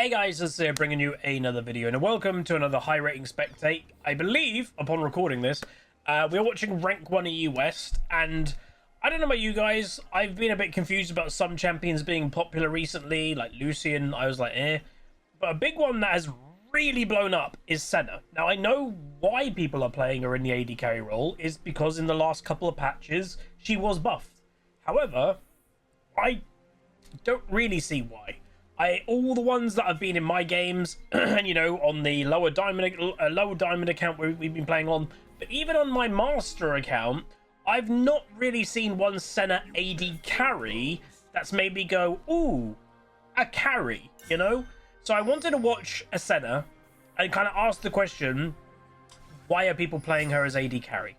Hey guys, this is here bringing you another video and welcome to another high rating spectate. I believe, upon recording this, we're watching Rank 1 EU West, and I don't know about you guys, I've been a bit confused about some champions being popular recently, like Lucian. I was like, but a big one that has really blown up is Senna. Now, I know why people are playing her in the AD carry role is because in the last couple of patches, she was buffed. However, I don't really see why. All the ones that have been in my games, and you know, on the lower diamond account we've been playing on, but even on my master account, I've not really seen one Senna AD carry that's made me go, ooh, a carry, you know? So I wanted to watch a Senna and kind of ask the question, why are people playing her as AD carry?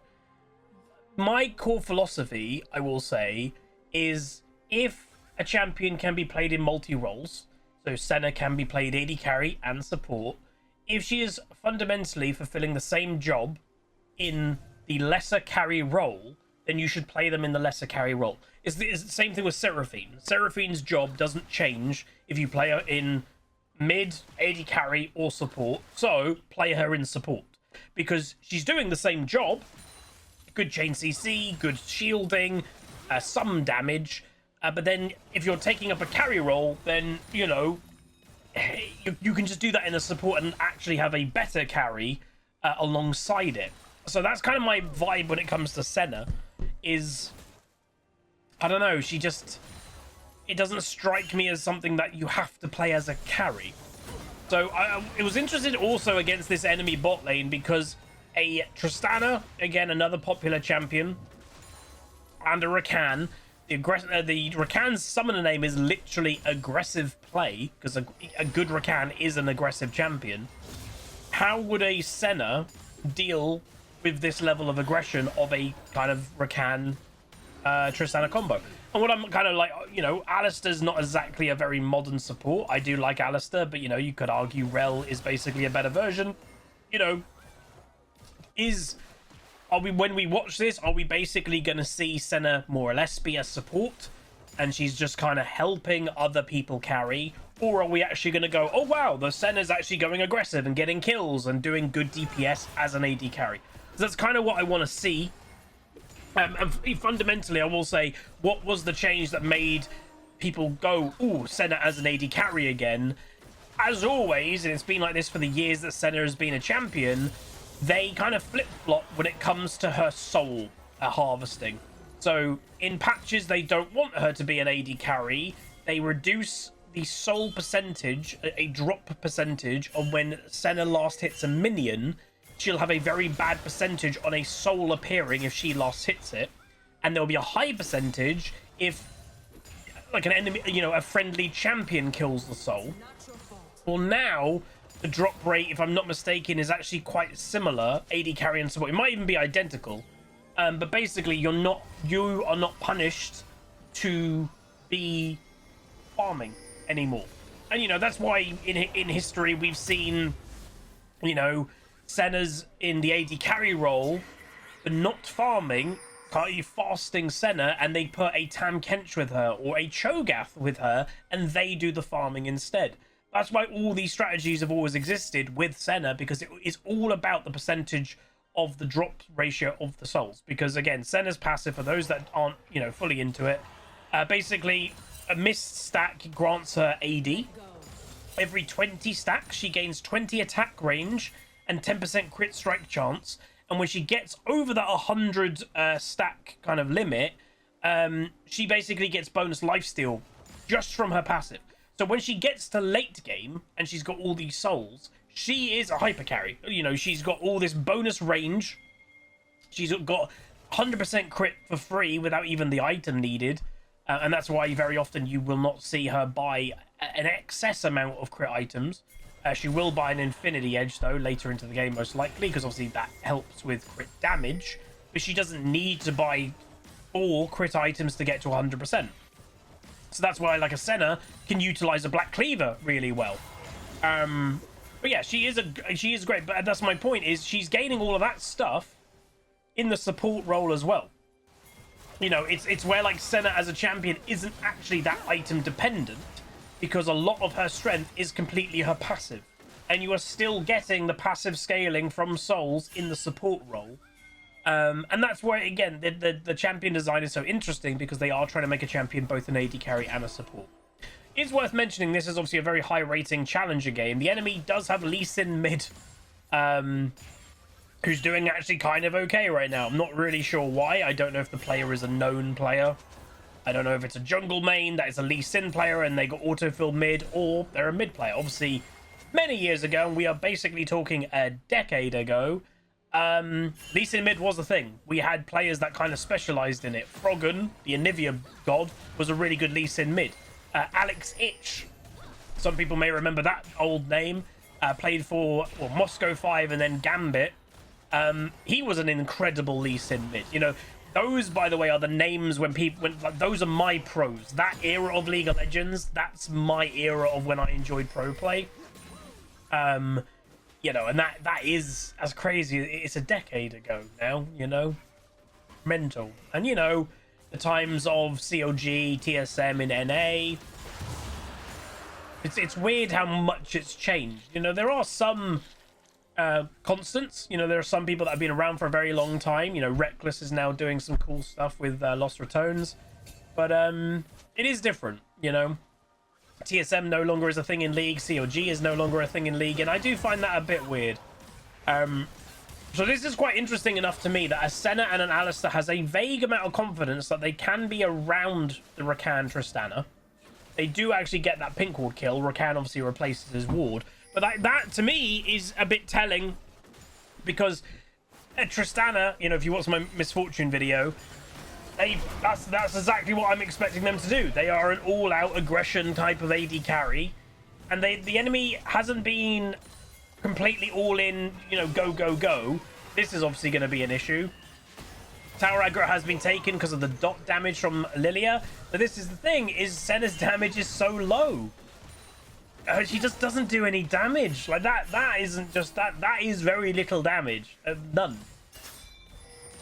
My core philosophy, I will say, is if a champion can be played in multi-roles, so Senna can be played AD carry and support, if she is fundamentally fulfilling the same job in the lesser carry role, then you should play them in the lesser carry role. It's the same thing with Seraphine. Seraphine's job doesn't change if you play her in mid, AD carry, or support, so play her in support. Because she's doing the same job, good chain CC, good shielding, some damage, but then if you're taking up a carry role, then, you know, you can just do that in a support and actually have a better carry alongside it. So that's kind of my vibe when it comes to Senna, is, I don't know, it doesn't strike me as something that you have to play as a carry. So it was interested also against this enemy bot lane because a Tristana, again, another popular champion, and a Rakan. The Rakan's summoner name is literally aggressive play, because a good Rakan is an aggressive champion. How would a Senna deal with this level of aggression of a kind of Rakan Tristana combo? And what I'm kind of like, you know, Alistar's not exactly a very modern support. I do like Alistar, but, you know, you could argue Rel is basically a better version. You know, when we watch this, are we basically going to see Senna more or less be a support and she's just kind of helping other people carry? Or are we actually going to go, oh wow, the Senna's actually going aggressive and getting kills and doing good DPS as an AD carry? So that's kind of what I want to see. And fundamentally, I will say, what was the change that made people go, ooh, Senna as an AD carry again? As always, and it's been like this for the years that Senna has been a champion, they kind of flip-flop when it comes to her soul harvesting. So in patches, they don't want her to be an AD carry. They reduce the soul percentage, a drop percentage, on when Senna last hits a minion. She'll have a very bad percentage on a soul appearing if she last hits it. And there'll be a high percentage if, like, an enemy, you know, a friendly champion kills the soul. Well, now the drop rate, if I'm not mistaken, is actually quite similar, AD carry and support. It might even be identical, but basically you are not punished to be farming anymore. And, you know, that's why in history we've seen, you know, Senna's in the AD carry role, but not farming, fasting Senna, and they put a Tam Kench with her or a Cho'Gath with her, and they do the farming instead. That's why all these strategies have always existed with Senna, because it is all about the percentage of the drop ratio of the souls. Because again, Senna's passive, for those that aren't, you know, fully into it, basically a missed stack grants her AD. Every 20 stacks, she gains 20 attack range and 10% crit strike chance. And when she gets over that 100 stack kind of limit, she basically gets bonus lifesteal just from her passive. So when she gets to late game and she's got all these souls, she is a hyper carry. You know, she's got all this bonus range. She's got 100% crit for free without even the item needed. And that's why very often you will not see her buy an excess amount of crit items. She will buy an Infinity Edge, though, later into the game, most likely, because obviously that helps with crit damage. But she doesn't need to buy 4 crit items to get to 100%. So that's why, like, a Senna can utilize a Black Cleaver really well. But yeah, she is great. But that's my point, is she's gaining all of that stuff in the support role as well. You know, it's where, like, Senna as a champion isn't actually that item dependent. because a lot of her strength is completely her passive. And you are still getting the passive scaling from souls in the support role. And that's why, again, the champion design is so interesting, because they are trying to make a champion both an AD carry and a support. It's worth mentioning this is obviously a very high rating challenger game. The enemy does have Lee Sin mid, who's doing actually kind of okay right now. I'm not really sure why. I don't know if the player is a known player. I don't know if it's a jungle main that is a Lee Sin player and they got autofill mid, or they're a mid player. Obviously, many years ago, and we are basically talking a decade ago, Lee Sin mid was a thing. We had players that kind of specialized in it. Froggen, the Anivia god, was a really good Lee Sin mid. Alex Itch, some people may remember that old name, played for Moscow 5 and then Gambit. He was an incredible Lee Sin mid. You know, those, by the way, are the names when like, those are my pros. That era of League of Legends, that's my era of when I enjoyed pro play. You know, and that is as crazy. It's a decade ago now, you know, mental. And you know, the times of COG, TSM in NA. It's weird how much it's changed. You know, there are some constants. You know, there are some people that have been around for a very long time. You know, Reckless is now doing some cool stuff with Lost Retones. But it is different, you know. TSM no longer is a thing in League. COG is no longer a thing in League. And I do find that a bit weird. So this is quite interesting enough to me that a Senna and an Alistar has a vague amount of confidence that they can be around the Rakan Tristana. They do actually get that pink ward kill. Rakan obviously replaces his ward. But that to me is a bit telling, because Tristana, you know, if you watch my Misfortune video, that's exactly what I'm expecting them to do. They are an all-out aggression type of AD carry, and the enemy hasn't been completely all in, you know, go, go, go. This is obviously going to be an issue. Tower aggro has been taken because of the dot damage from Lilia, but this is the thing, is Senna's damage is so low. She just doesn't do any damage. Like, that isn't just that is very little damage. None.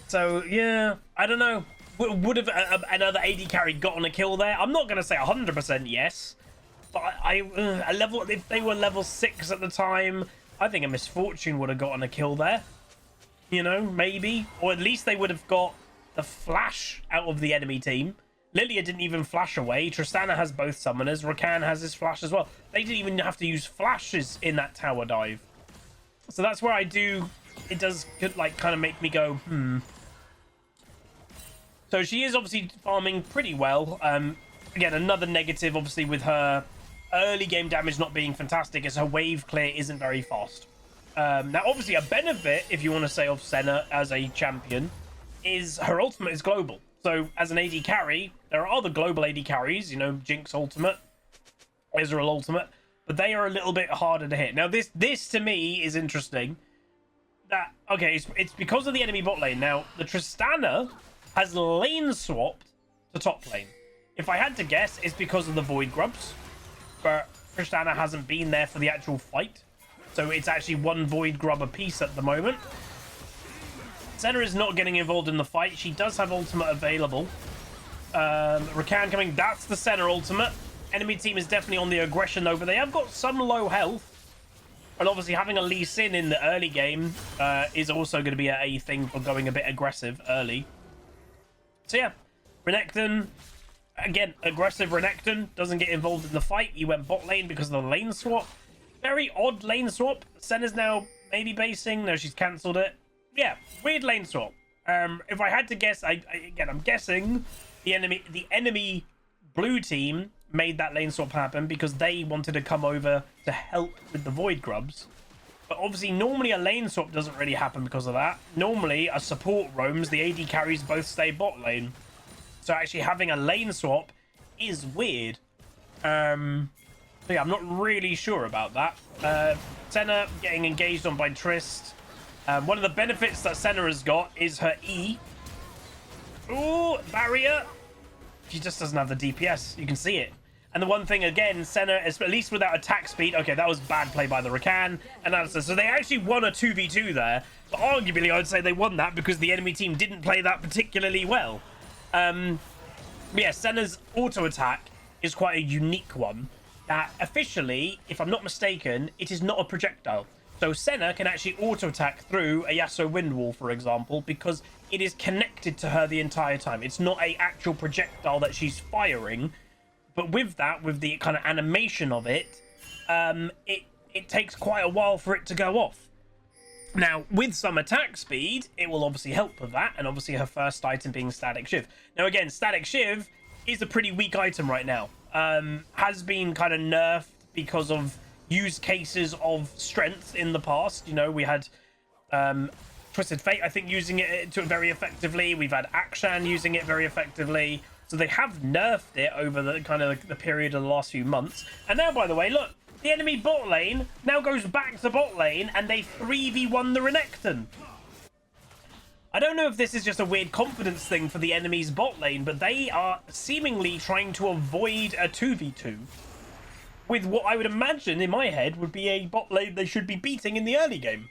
So, yeah, I don't know. Would have another AD carry gotten a kill there? I'm not going to say 100% yes, but a level, if they were level 6 at the time, I think a Misfortune would have gotten a kill there. You know, maybe. Or at least they would have got the flash out of the enemy team. Lilia didn't even flash away. Tristana has both summoners. Rakan has his flash as well. They didn't even have to use flashes in that tower dive. So that's where it does like kind of make me go, So she is obviously farming pretty well. Again, another negative, obviously, with her early game damage not being fantastic, is her wave clear isn't very fast. Now, obviously, a benefit, if you want to say, of Senna as a champion, is her ultimate is global. So, as an AD carry, there are other global AD carries, you know, Jinx ultimate, Ezreal ultimate, but they are a little bit harder to hit. Now, this to me is interesting. That, okay, it's because of the enemy bot lane. Now, the Tristana has lane swapped to top lane. If I had to guess, it's because of the Void Grubs, but Tristana hasn't been there for the actual fight. So it's actually one Void Grub a piece at the moment. Senna is not getting involved in the fight. She does have ultimate available. Rakan coming. That's the Senna ultimate. Enemy team is definitely on the aggression though, but they have got some low health. And obviously having a Lee Sin in the early game is also going to be a thing for going a bit aggressive early. So yeah, Renekton, again, aggressive Renekton, doesn't get involved in the fight. He went bot lane because of the lane swap. Very odd lane swap. Senna's now maybe basing. No, she's cancelled it. Yeah, weird lane swap. If I had to guess, I'm guessing the enemy blue team made that lane swap happen because they wanted to come over to help with the Void Grubs. But obviously, normally a lane swap doesn't really happen because of that. Normally, a support roams, the AD carries both stay bot lane. So actually having a lane swap is weird. So yeah, I'm not really sure about that. Senna getting engaged on by Trist. One of the benefits that Senna has got is her E. Ooh, barrier. She just doesn't have the DPS. You can see it. And the one thing, again, Senna, at least without attack speed, okay, that was bad play by the Rakan and Alistar. So they actually won a 2v2 there. But arguably, I would say they won that because the enemy team didn't play that particularly well. Yeah, Senna's auto attack is quite a unique one. that officially, if I'm not mistaken, it is not a projectile. So Senna can actually auto-attack through a Yasuo Wind Wall, for example, because it is connected to her the entire time. It's not a actual projectile that she's firing, but with that, with the kind of animation of it, it takes quite a while for it to go off. Now, with some attack speed, it will obviously help with that, and obviously her first item being Static Shiv. Now, again, Static Shiv is a pretty weak item right now. Has been kind of nerfed because of use cases of strength in the past. You know, we had Twisted Fate, I think, using it very effectively. We've had Akshan using it very effectively. So they have nerfed it over the kind of the period of the last few months. And now, by the way, look, the enemy bot lane now goes back to bot lane and they 3v1 the Renekton. I don't know if this is just a weird confidence thing for the enemy's bot lane, but they are seemingly trying to avoid a 2v2 with what I would imagine in my head would be a bot lane they should be beating in the early game.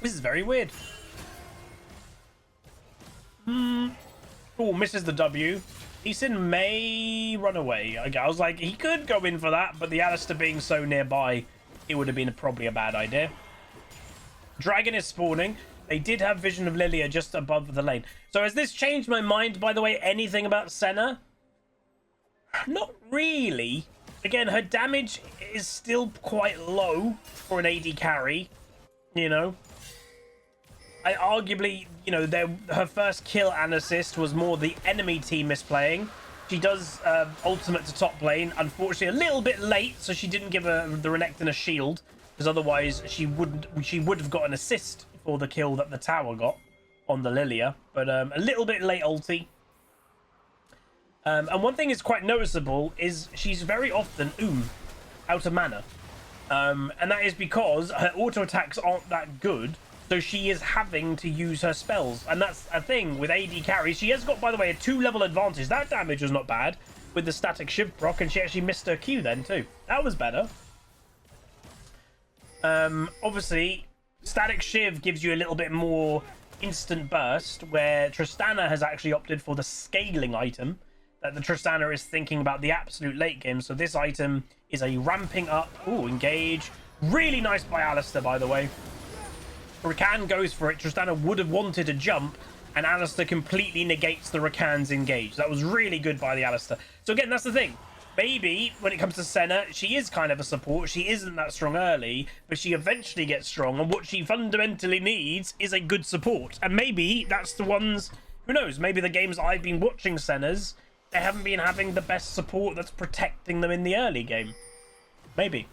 This is very weird. Oh, misses the W. Lee Sin may run away. I was like, he could go in for that, but the Alistar being so nearby, it would have been probably a bad idea. Dragon is spawning. They did have Vision of Lilia just above the lane. So has this changed my mind, by the way, anything about Senna? Not really. Again, her damage is still quite low for an AD carry, you know. I arguably, you know, her first kill and assist was more the enemy team misplaying. She does ultimate to top lane, unfortunately a little bit late, so she didn't give the Renekton a shield, because otherwise she would have got an assist for the kill that the tower got on the Lilia, but a little bit late ulti. And one thing is quite noticeable is she's very often out of mana, and that is because her auto attacks aren't that good. So she is having to use her spells. And that's a thing with AD carries. She has got, by the way, a 2-level advantage. That damage was not bad with the Static Shiv proc. And she actually missed her Q then, too. That was better. Obviously, Static Shiv gives you a little bit more instant burst. Where Tristana has actually opted for the scaling item. That the Tristana is thinking about the absolute late game. So this item is a ramping up. Ooh, engage. Really nice by Alistar, by the way. Rakan goes for it. Tristana would have wanted a jump, and Alistar completely negates the Rakan's engage. That was really good by the Alistar. So again, that's the thing. Maybe when it comes to Senna, she is kind of a support. She isn't that strong early, but she eventually gets strong, and what she fundamentally needs is a good support. And maybe that's the ones, who knows, maybe the games I've been watching Senna's, they haven't been having the best support that's protecting them in the early game. Maybe.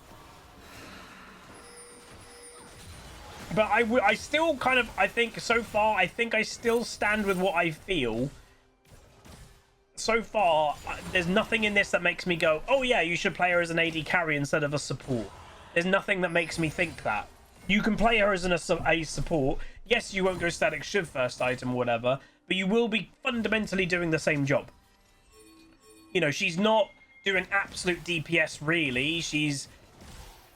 But I still kind of, I think so far, I think I still stand with what I feel. So far, there's nothing in this that makes me go, oh yeah, you should play her as an AD carry instead of a support. There's nothing that makes me think that. You can play her as a support. Yes, you won't go Static Shiv first item or whatever, but you will be fundamentally doing the same job. You know, she's not doing absolute DPS really. She's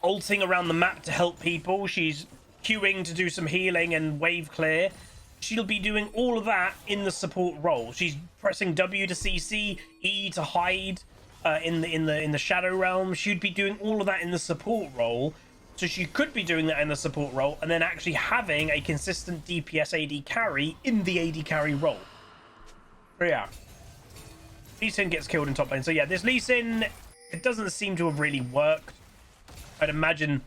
ulting around the map to help people. She's queuing to do some healing and wave clear. She'll be doing all of that in the support role. She's pressing W to CC, E to hide in the shadow realm. She'd be doing all of that in the support role. So she could be doing that in the support role and then actually having a consistent DPS AD carry in the AD carry role. So yeah, Lee Sin gets killed in top lane. So yeah, this Lee Sin, it doesn't seem to have really worked. I'd imagine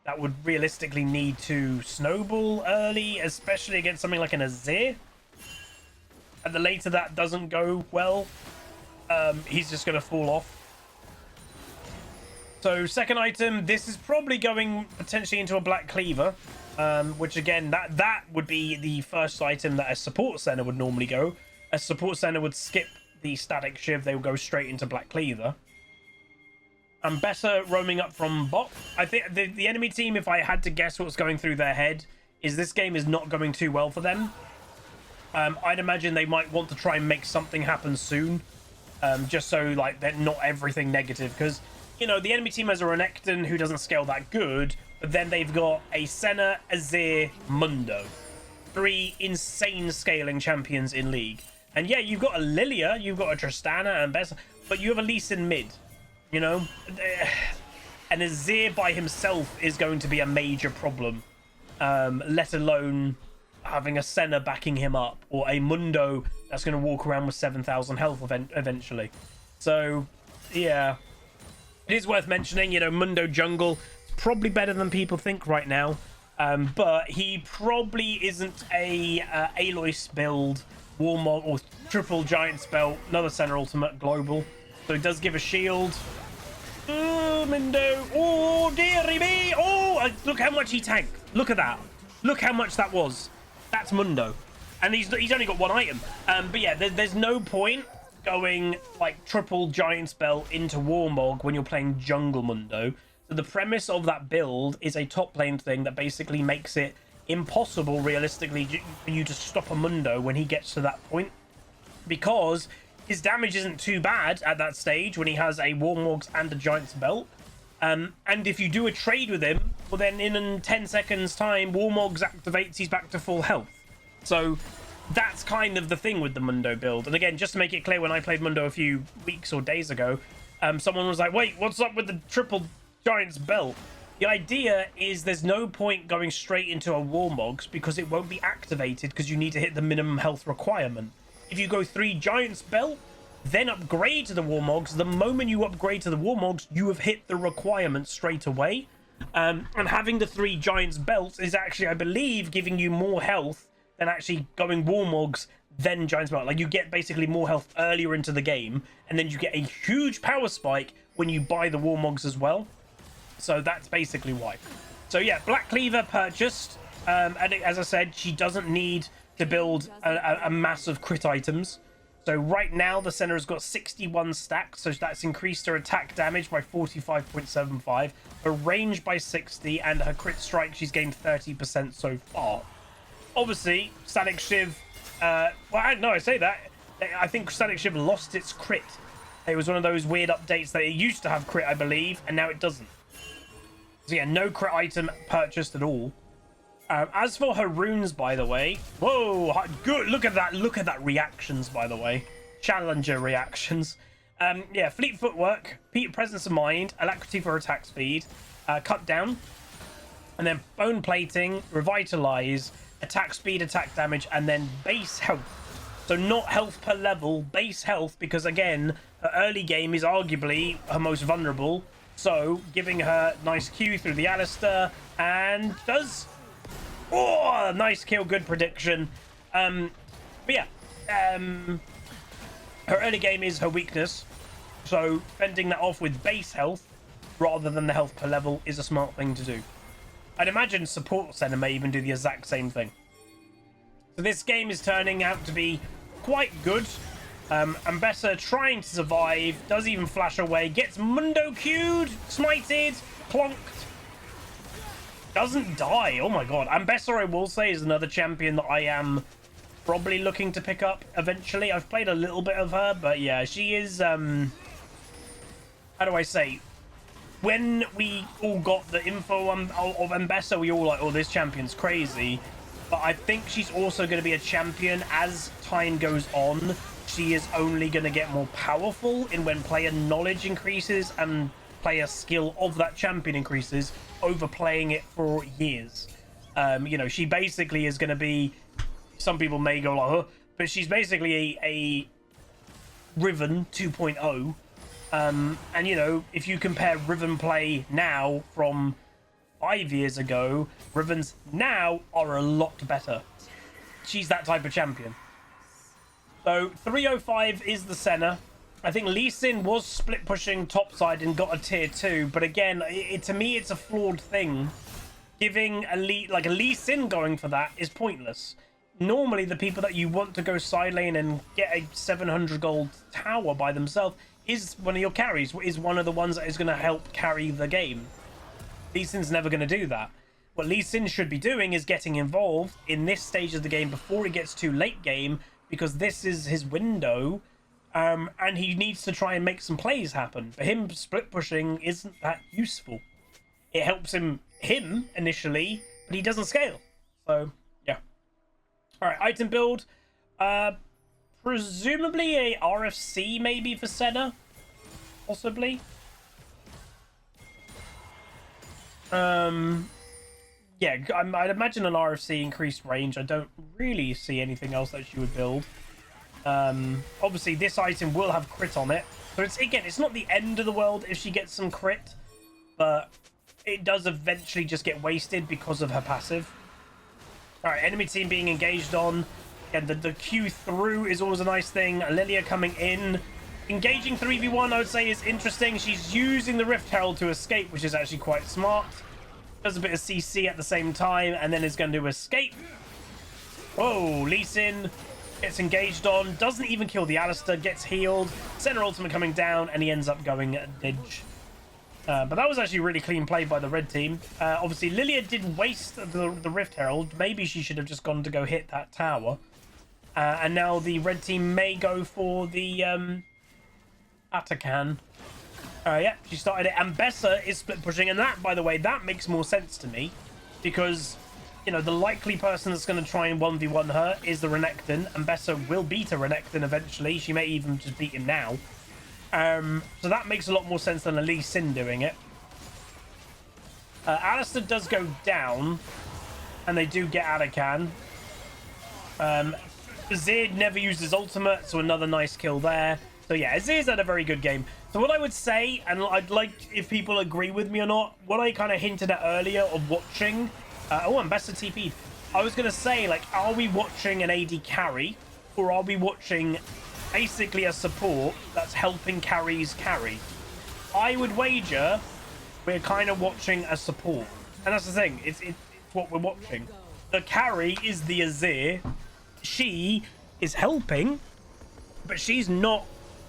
that would realistically need to snowball early, especially against something like an Azir. And the later that doesn't go well, he's just going to fall off. So second item, this is probably going potentially into a Black Cleaver, which again, that would be the first item that a support center would normally go. A support center would skip the Static Shiv, they would go straight into Black Cleaver. And better roaming up from bot. I think the enemy team, if I had to guess what's going through their head, is this game is not going too well for them. I'd imagine they might want to try and make something happen soon. Just so, like, they're not everything negative. Because, you know, the enemy team has a Renekton who doesn't scale that good. But then they've got a Senna, Azir, Mundo. 3 insane scaling champions in League. And yeah, you've got a Lilia, you've got a Tristana and Bessa. But you have a Lee Sin mid. you know. And Azir by himself is going to be a major problem, let alone having a Senna backing him up, or a Mundo that's going to walk around with 7,000 health eventually. So, yeah. It is worth mentioning, you know, Mundo jungle is probably better than people think right now. But he probably isn't a Aloys build, Warmog, or triple giant spell, another Senna ultimate global. So it does give a shield. Oh, Mundo. Oh, dearie me. Oh, look how much he tanked. Look at that. Look how much that was. That's Mundo. And he's only got one item. But yeah, there's no point going like triple giant spell into Warmog when you're playing jungle Mundo. So the premise of that build is a top lane thing that basically makes it impossible realistically for you to stop a Mundo when he gets to that point, because his damage isn't too bad at that stage when he has a Warmog's and a Giant's Belt. And if you do a trade with him, well then in 10 seconds time Warmog's activates, he's back to full health. So that's kind of the thing with the Mundo build. And again, just to make it clear, when I played Mundo a few weeks or days ago, someone was like, wait, what's up with the triple Giant's Belt? The idea is there's no point going straight into a Warmog's because it won't be activated because you need to hit the minimum health requirement. If you go 3 Giant's Belt, then upgrade to the Warmog's, the moment you upgrade to the Warmog's, you have hit the requirement straight away. And having the 3 Giant's Belts is actually, I believe, giving you more health than actually going Warmog's then Giant's Belt. Like, you get basically more health earlier into the game, and then you get a huge power spike when you buy the Warmog's as well. So that's basically why. So yeah, Black Cleaver purchased. And as I said, she doesn't need to build a mass of crit items. So right now, the Senna has got 61 stacks. So that's increased her attack damage by 45.75, her range by 60, and her crit strike, she's gained 30% so far. Obviously, Static Shiv... I say that. I think Static Shiv lost its crit. It was one of those weird updates that it used to have crit, I believe, and now it doesn't. So yeah, no crit item purchased at all. As for her runes, by the way, whoa, good. Look at that reactions, by the way, challenger reactions. Yeah, fleet footwork, presence of mind, alacrity for attack speed, cut down, and then bone plating, revitalize, attack speed, attack damage, and then base health. So not health per level, base health, because again, her early game is arguably her most vulnerable. So giving her nice Q through the Alistair, and does... Oh, nice kill, good prediction. But yeah, her early game is her weakness. So fending that off with base health rather than the health per level is a smart thing to do. I'd imagine support Senna may even do the exact same thing. So this game is turning out to be quite good. Ambessa trying to survive, does even flash away, gets Mundo Q'd, smited, plonked. Doesn't die. Oh my god. Ambessa, I will say, is another champion that I am probably looking to pick up eventually. I've played a little bit of her, but yeah, she is, how do I say? When we all got the info of Ambessa, we all like, oh, this champion's crazy. But I think she's also going to be a champion as time goes on. She is only going to get more powerful in when player knowledge increases and player skill of that champion increases, overplaying it for years. You know, she basically is going to be, some people may go like, oh, but she's basically a Riven 2.0. And you know, if you compare Riven play now from 5 years ago, Rivens now are a lot better. She's that type of champion. So 305 is the Senna. I think Lee Sin was split pushing topside and got a tier 2, but again, to me, it's a flawed thing. Giving a Lee Sin going for that is pointless. Normally, the people that you want to go side lane and get a 700 gold tower by themselves is one of your carries, is one of the ones that is going to help carry the game. Lee Sin's never going to do that. What Lee Sin should be doing is getting involved in this stage of the game before it gets too late game, because this is his window. And he needs to try and make some plays happen. For him, split pushing isn't that useful. It helps him initially, but he doesn't scale. So, yeah. Alright, item build. Presumably a RFC maybe for Senna. Possibly. Yeah, I'd imagine an RFC increased range. I don't really see anything else that she would build. Obviously, this item will have crit on it. So it's not the end of the world if she gets some crit, but it does eventually just get wasted because of her passive. All right, enemy team being engaged on. Again, the Q through is always a nice thing. Lilia coming in. Engaging 3v1, I would say, is interesting. She's using the Rift Herald to escape, which is actually quite smart. Does a bit of CC at the same time, and then is going to escape. Oh, Lee Sin gets engaged on. Doesn't even kill the Alistair. Gets healed. Senna ultimate coming down, and he ends up going Didge. But that was actually really clean play by the red team. Obviously, Lilia did waste the Rift Herald. Maybe she should have just gone to go hit that tower. And now the red team may go for the Atakan. Yeah, she started it. And Bessa is split pushing. And that, by the way, that makes more sense to me. Because, you know, the likely person that's going to try and 1v1 her is the Renekton. And Bessa will beat a Renekton eventually. She may even just beat him now. So that makes a lot more sense than a Lee Sin doing it. Alistair does go down. And they do get Atakan. Azir never used his ultimate. So another nice kill there. So yeah, Azir's had a very good game. So what I would say, and I'd like if people agree with me or not, what I kind of hinted at earlier of watching... oh, and Bessa TP'd. I was going to say, like, are we watching an AD carry? Or are we watching basically a support that's helping carries carry? I would wager we're kind of watching a support. And that's the thing, it's what we're watching. The carry is the Azir. She is helping, but she's not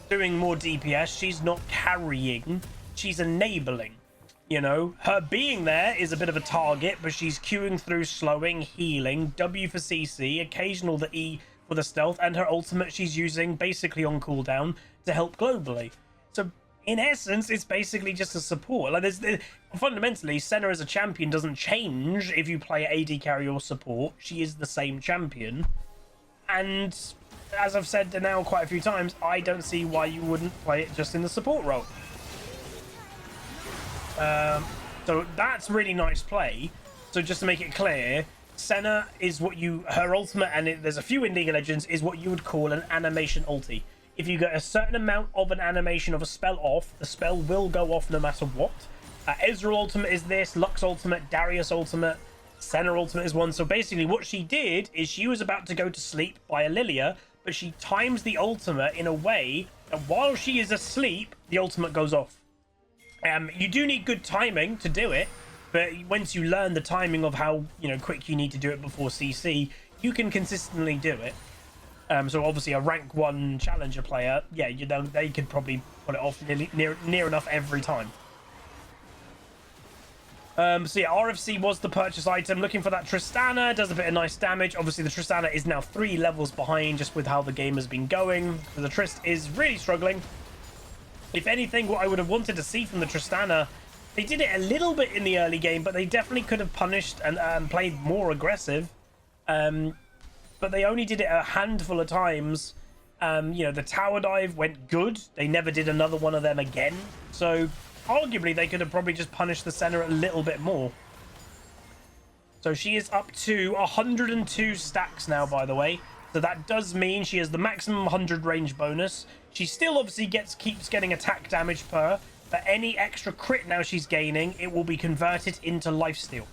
doing more DPS. She's not carrying. She's enabling. You know, her being there is a bit of a target, but she's queuing through, slowing, healing, W for CC, occasional the E for the stealth, and her ultimate she's using basically on cooldown to help globally. So in essence, it's basically just a support. Like fundamentally, Senna as a champion doesn't change if you play AD carry or support. She is the same champion. And as I've said now quite a few times, I don't see why you wouldn't play it just in the support role. So that's really nice play. So just to make it clear, Senna is what her ultimate, and there's a few in League of Legends, is what you would call an animation ulti. If you get a certain amount of an animation of a spell off, the spell will go off no matter what. Ezreal ultimate is this, Lux ultimate, Darius ultimate, Senna ultimate is one. So basically what she did is she was about to go to sleep by a Lilia, but she times the ultimate in a way that while she is asleep, the ultimate goes off. You do need good timing to do it, but once you learn the timing of how quick you need to do it before CC, you can consistently do it. So obviously a rank 1 challenger player, yeah, they could probably put it off near enough every time. So yeah, RFC was the purchase item. Looking for that Tristana, does a bit of nice damage. Obviously the Tristana is now 3 levels behind just with how the game has been going. So the Trist is really struggling. If anything, what I would have wanted to see from the Tristana, they did it a little bit in the early game, but they definitely could have punished and played more aggressive. But they only did it a handful of times. The tower dive went good. They never did another one of them again. So arguably, they could have probably just punished the Senna a little bit more. So she is up to 102 stacks now, by the way. So that does mean she has the maximum 100 range bonus. She still obviously keeps getting attack damage per, but any extra crit now she's gaining, it will be converted into lifesteal.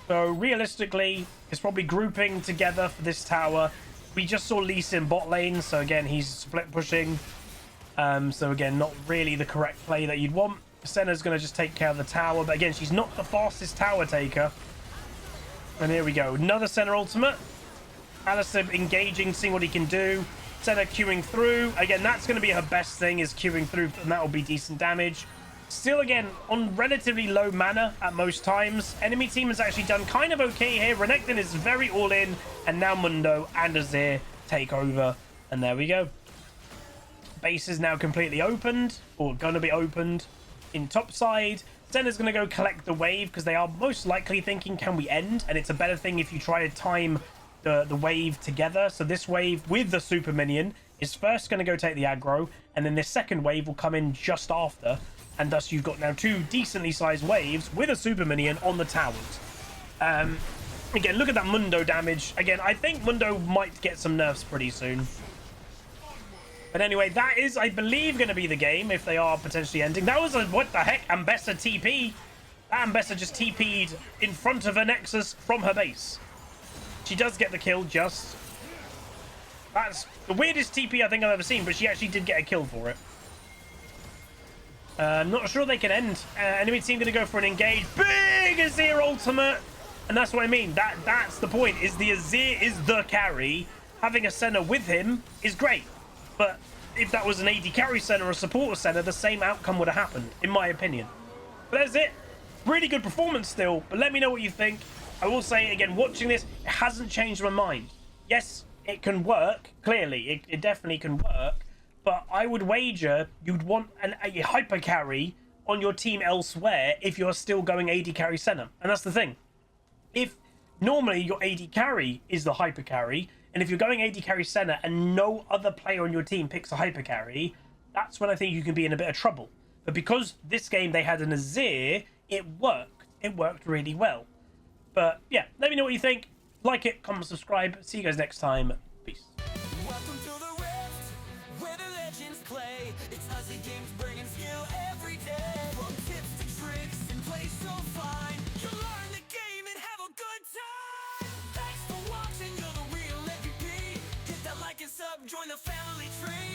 So realistically, it's probably grouping together for this tower. We just saw Lee Sin bot lane, so again, he's split pushing. So again, not really the correct play that you'd want. Senna's going to just take care of the tower, but again, she's not the fastest tower taker. And here we go, another Senna ultimate. Alistair engaging, seeing what he can do. Senna queuing through. Again, that's going to be her best thing, is queuing through, and that will be decent damage. Still, again, on relatively low mana at most times. Enemy team has actually done kind of okay here. Renekton is very all-in, and now Mundo and Azir take over. And there we go. Base is now completely opened, or going to be opened in top side. Senna's going to go collect the wave, because they are most likely thinking, can we end? And it's a better thing if you try to time the wave together. So this wave with the super minion is first going to go take the aggro, and then this second wave will come in just after, and thus you've got now 2 decently sized waves with a super minion on the towers. Again, look at that Mundo damage. Again, I think Mundo might get some nerfs pretty soon. But anyway, that is, I believe, going to be the game if they are potentially ending. That was a, what the heck, Ambessa TP. That Ambessa just TP'd in front of her Nexus from her base. She does get the kill, just. That's the weirdest TP I think I've ever seen, but she actually did get a kill for it. I'm not sure they can end. Enemy team going to go for an engage. Big Azir ultimate. And that's what I mean. That's the point, is the Azir is the carry. Having a Senna with him is great. But if that was an AD carry Senna or a supporter Senna, the same outcome would have happened, in my opinion. But that's it. Really good performance still, but let me know what you think. I will say, again, watching this, it hasn't changed my mind. Yes, it can work, clearly. It definitely can work. But I would wager you'd want a hyper carry on your team elsewhere if you're still going AD carry Senna. And that's the thing. If normally your AD carry is the hyper carry, and if you're going AD carry Senna and no other player on your team picks a hyper carry, that's when I think you can be in a bit of trouble. But because this game they had an Azir, it worked. It worked really well. But yeah, let me know what you think. Like it, comment, subscribe. See you guys next time. Peace. Welcome to the Rift, where the legends play. It's Aussie Games bringing skill every day. From tips to tricks and play so fine. You'll learn the game and have a good time. Thanks for watching, you're the real MVP. Hit that like and sub, join the family tree.